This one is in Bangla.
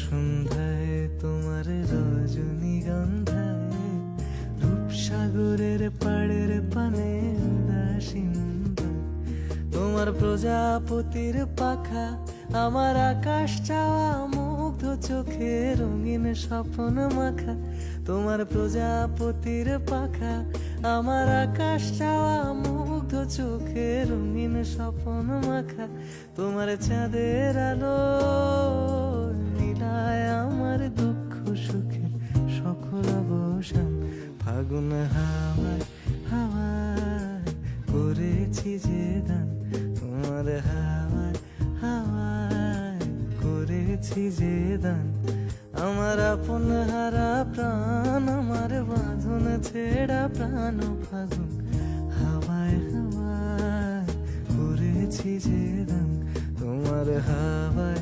সন্ধ্যায় তোমার রজনীগন্ধায় রূপসাগরের পাড়ের পানে উদাসীনতা তোমার প্রজাপতির পাখা আমার আকাশ চাওয়া মুগ্ধ চোখে রঙিন স্বপ্ন মাখা তোমার প্রজাপতির পাখা আমার আকাশ চাওয়া মুগ্ধ চোখে রঙিন স্বপ্ন মাখা তোমার চাঁদের আলো নীলায় আমার দুঃখ সুখের সকল অবসান ফাগুন হাওয়ায় হাওয়ায় করেছি যে দান তোমার হাওয়ায় হাওয়ায় করেছি যে দান আমার আপন হারা প্রাণ আমার বাঁধন ছেড়া প্রাণ ফাগুন হাওয়ায় হাওয়ায় করেছি যে দান তোমার হাওয়ায়